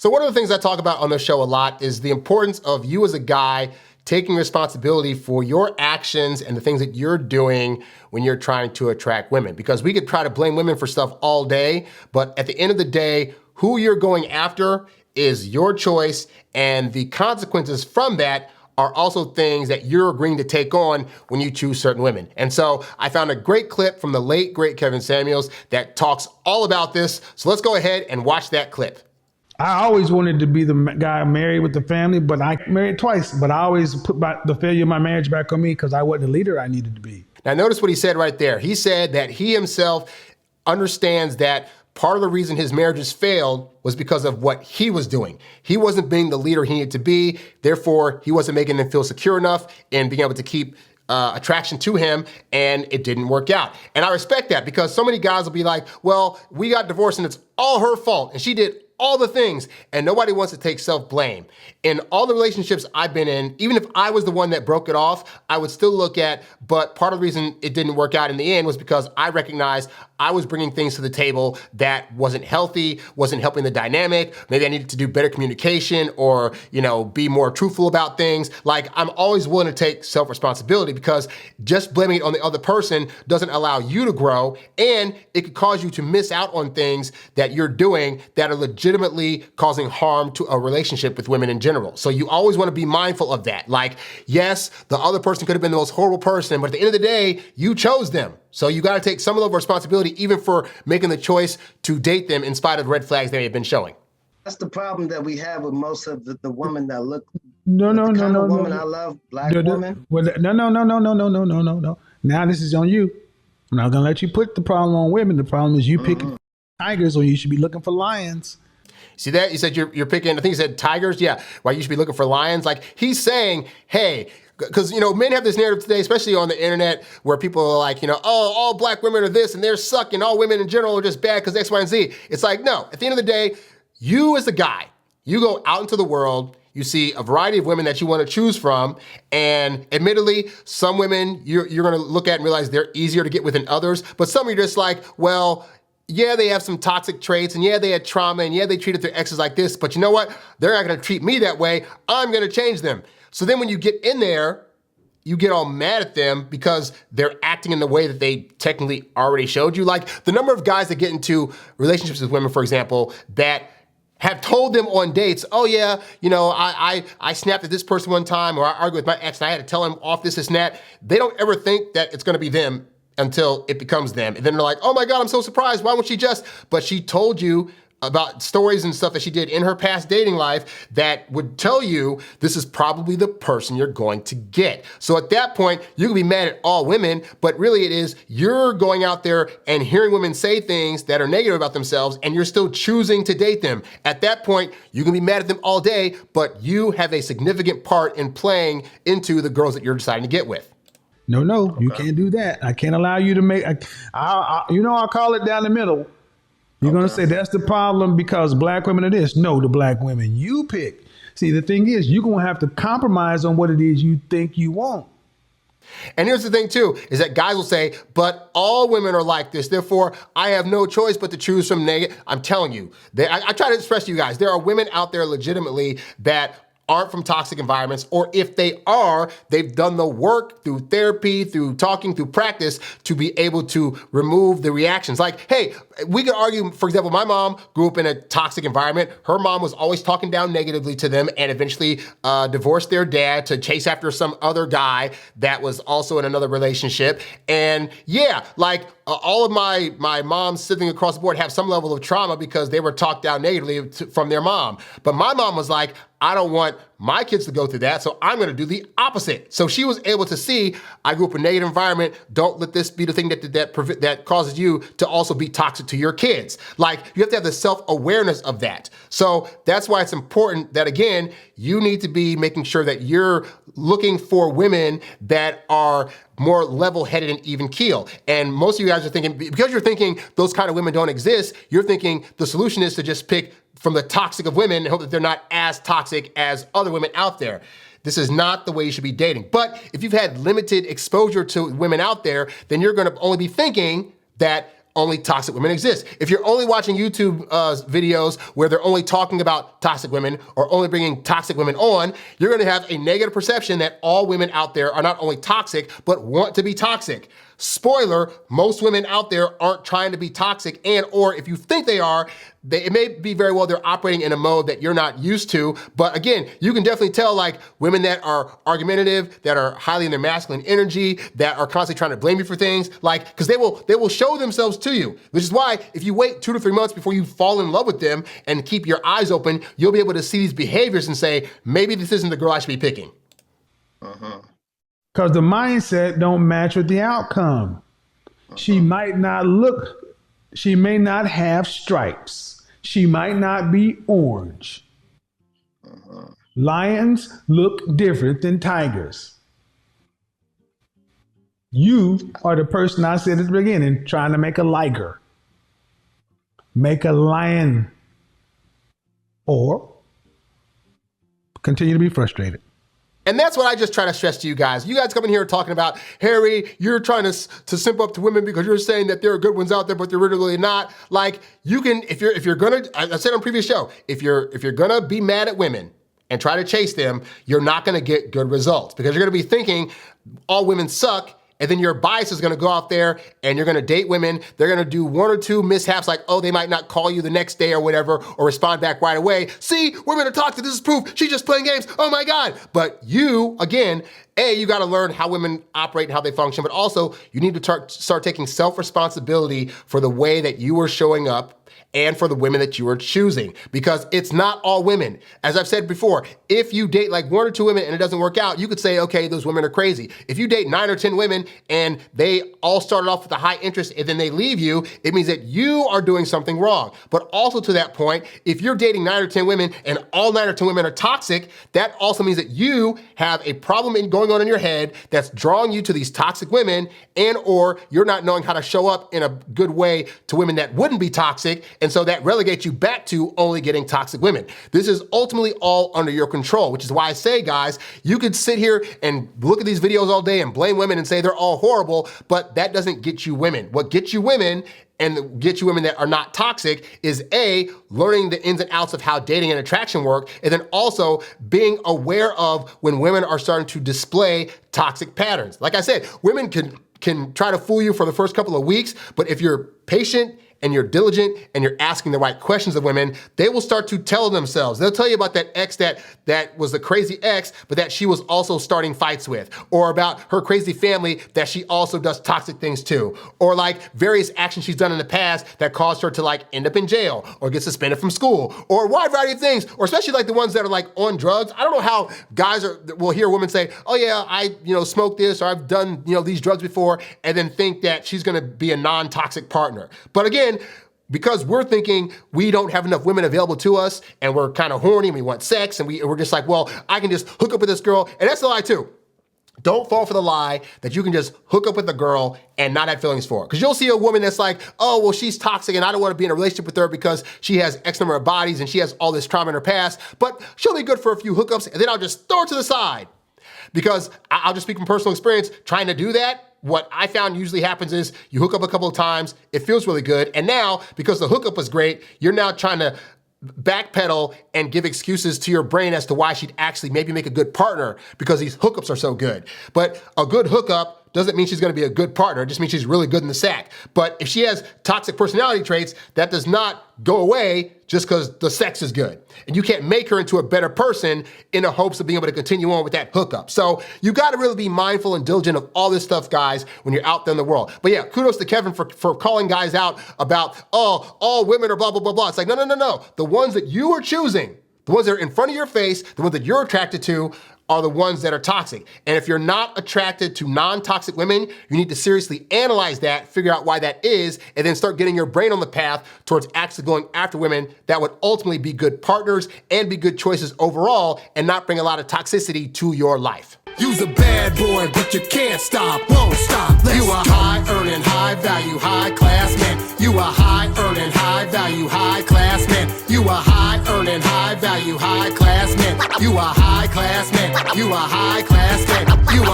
So one of the things I talk about on the show a lot is the importance of you as a guy taking responsibility for your actions and the things that you're doing when you're trying to attract women. Because we could try to blame women for stuff all day, but at the end of the day, who you're going after is your choice, and the consequences from that are also things that you're agreeing to take on when you choose certain women. And so I found a great clip from the late, great Kevin Samuels that talks all about this. So let's go ahead and watch that clip. I always wanted to be the guy married with the family, but I married twice. But I always put the failure of my marriage back on me because I wasn't the leader I needed to be. Now notice what he said right there. He said that he himself understands that part of the reason his marriages failed was because of what he was doing. He wasn't being the leader he needed to be. Therefore, he wasn't making them feel secure enough in being able to keep attraction to him, and it didn't work out. And I respect that, because so many guys will be like, well, we got divorced and it's all her fault, and she did all the things, and nobody wants to take self-blame. In all the relationships I've been in, even if I was the one that broke it off, I would still look at, but part of the reason it didn't work out in the end was because I recognized I was bringing things to the table that wasn't healthy, wasn't helping the dynamic. Maybe I needed to do better communication or, be more truthful about things. Like, I'm always willing to take self-responsibility, because just blaming it on the other person doesn't allow you to grow, and it could cause you to miss out on things that you're doing that are legitimately causing harm to a relationship with women in general. So you always want to be mindful of that. Like, yes, the other person could have been the most horrible person, but at the end of the day, you chose them. So you got to take some of the responsibility, even for making the choice to date them in spite of red flags they may have been showing. That's the problem that we have with most of the women that look. No. Woman I love, black woman. No. Now this is on you. I'm not gonna let you put the problem on women. The problem is you picking tigers, or you should be looking for lions. See that? You said you're picking, I think you said tigers. Yeah. Why you should be looking for lions. Like, he's saying, hey, because, men have this narrative today, especially on the internet, where people are like, oh, all black women are this and they're sucking. All women in general are just bad because X, Y, and Z. It's like, no, at the end of the day, you as the guy, you go out into the world, you see a variety of women that you want to choose from. And admittedly, some women you're going to look at and realize they're easier to get with than others. But some are just like, well, yeah, they have some toxic traits, and yeah, they had trauma, and yeah, they treated their exes like this, but you know what? They're not gonna treat me that way. I'm gonna change them. So then when you get in there, you get all mad at them because they're acting in the way that they technically already showed you. Like, the number of guys that get into relationships with women, for example, that have told them on dates, oh yeah, I snapped at this person one time, or I argued with my ex and I had to tell him off this and that. They don't ever think that it's gonna be them until it becomes them. And then they're like, oh my God, I'm so surprised. Why won't she just? But she told you about stories and stuff that she did in her past dating life that would tell you this is probably the person you're going to get. So at that point, you can be mad at all women, but really it is you're going out there and hearing women say things that are negative about themselves, and you're still choosing to date them. At that point, you can be mad at them all day, but you have a significant part in playing into the girls that you're deciding to get with. No, okay. You can't do that. I can't allow you to make, I'll call it down the middle. You're going to say that's the problem because black women are this. No, the black women you pick. See, the thing is, you're going to have to compromise on what it is you think you want. And here's the thing too, is that guys will say, but all women are like this. Therefore, I have no choice but to choose from negative. I'm telling you, I try to express to you guys, there are women out there legitimately that aren't from toxic environments, or if they are, they've done the work through therapy, through talking, through practice to be able to remove the reactions. Like, hey, we could argue, for example, my mom grew up in a toxic environment. Her mom was always talking down negatively to them and eventually divorced their dad to chase after some other guy that was also in another relationship. And yeah, like all of my moms sitting across the board have some level of trauma because they were talked down negatively from their mom. But my mom was like, I don't want my kids to go through that, so I'm gonna do the opposite. So she was able to see, I grew up in a negative environment, don't let this be the thing that causes you to also be toxic to your kids. Like, you have to have the self-awareness of that. So that's why it's important that, again, you need to be making sure that you're looking for women that are more level-headed and even keel. And most of you guys are thinking, because you're thinking those kind of women don't exist, you're thinking the solution is to just pick from the toxic of women and hope that they're not as toxic as other women out there. This is not the way you should be dating. But if you've had limited exposure to women out there, then you're gonna only be thinking that only toxic women exist. If you're only watching YouTube videos where they're only talking about toxic women or only bringing toxic women on, you're gonna have a negative perception that all women out there are not only toxic, but want to be toxic. Spoiler, most women out there aren't trying to be toxic, and or if you think they are, it may be very well they're operating in a mode that you're not used to. But again, you can definitely tell like women that are argumentative, that are highly in their masculine energy, that are constantly trying to blame you for things, like, because they will show themselves to you. Which is why if you wait 2 to 3 months before you fall in love with them and keep your eyes open, you'll be able to see these behaviors and say, maybe this isn't the girl I should be picking. Because the mindset don't match with the outcome. She may not have stripes. She might not be orange. Lions look different than tigers. You are the person I said at the beginning, trying to make a liger. Make a lion. Or continue to be frustrated. And that's what I just try to stress to you guys. You guys come in here talking about, Harry, you're trying to simp up to women because you're saying that there are good ones out there, but they're really not. Like, you can, if you're gonna, I said on previous show, if you're gonna be mad at women and try to chase them, you're not gonna get good results because you're gonna be thinking all women suck. And then your bias is gonna go out there and you're gonna date women. They're gonna do 1 or 2 mishaps like, oh, they might not call you the next day or whatever, or respond back right away. See, women are toxic, this is proof. She's just playing games, oh my God. But you, again, you gotta learn how women operate and how they function, but also you need to start taking self-responsibility for the way that you are showing up and for the women that you are choosing, because it's not all women. As I've said before, if you date like 1 or 2 women and it doesn't work out, you could say, okay, those women are crazy. If you date 9 or 10 women and they all started off with a high interest and then they leave you, it means that you are doing something wrong. But also to that point, if you're dating 9 or 10 women and all 9 or 10 women are toxic, that also means that you have a problem going on in your head that's drawing you to these toxic women, and or you're not knowing how to show up in a good way to women that wouldn't be toxic. And so that relegates you back to only getting toxic women. This is ultimately all under your control, which is why I say, guys, you could sit here and look at these videos all day and blame women and say they're all horrible, but that doesn't get you women. What gets you women and get you women that are not toxic is A, learning the ins and outs of how dating and attraction work, and then also being aware of when women are starting to display toxic patterns. Like I said, women can try to fool you for the first couple of weeks, but if you're patient and you're diligent and you're asking the right questions of women, they will start to tell themselves. They'll tell you about that ex that was the crazy ex, but that she was also starting fights with, or about her crazy family that she also does toxic things to, or like various actions she's done in the past that caused her to like end up in jail or get suspended from school, or a wide variety of things, or especially like the ones that are like on drugs. I don't know how guys will hear a woman say, oh yeah, I smoked this, or I've done these drugs before, and then think that she's gonna be a non-toxic partner. But again, because we're thinking we don't have enough women available to us and we're kind of horny and we want sex and we're just like, well, I can just hook up with this girl. And that's a lie too. Don't fall for the lie that you can just hook up with a girl and not have feelings for her. Because you'll see a woman that's like, oh, well, she's toxic and I don't want to be in a relationship with her because she has X number of bodies and she has all this trauma in her past, but she'll be good for a few hookups and then I'll just throw her to the side. Because I'll just speak from personal experience, trying to do that, what I found usually happens is you hook up a couple of times, it feels really good, and now, because the hookup was great, you're now trying to backpedal and give excuses to your brain as to why she'd actually maybe make a good partner because these hookups are so good. But a good hookup doesn't mean she's gonna be a good partner, it just means she's really good in the sack. But if she has toxic personality traits, that does not go away just because the sex is good. And you can't make her into a better person in the hopes of being able to continue on with that hookup. So you gotta really be mindful and diligent of all this stuff, guys, when you're out there in the world. But yeah, kudos to Kevin for calling guys out about, oh, all women are blah, blah, blah, blah. It's like, no. The ones that you are choosing, the ones that are in front of your face, the ones that you're attracted to, are the ones that are toxic. And if you're not attracted to non-toxic women, you need to seriously analyze that, figure out why that is, and then start getting your brain on the path towards actually going after women that would ultimately be good partners and be good choices overall and not bring a lot of toxicity to your life. You's a bad boy, but you can't stop, won't stop. You a high-earning, high-value, high-class man. You a high-earning, high-value, high-class man. You a high-earning, high-value, high-class man. You a high-class man. You a high-class man. You a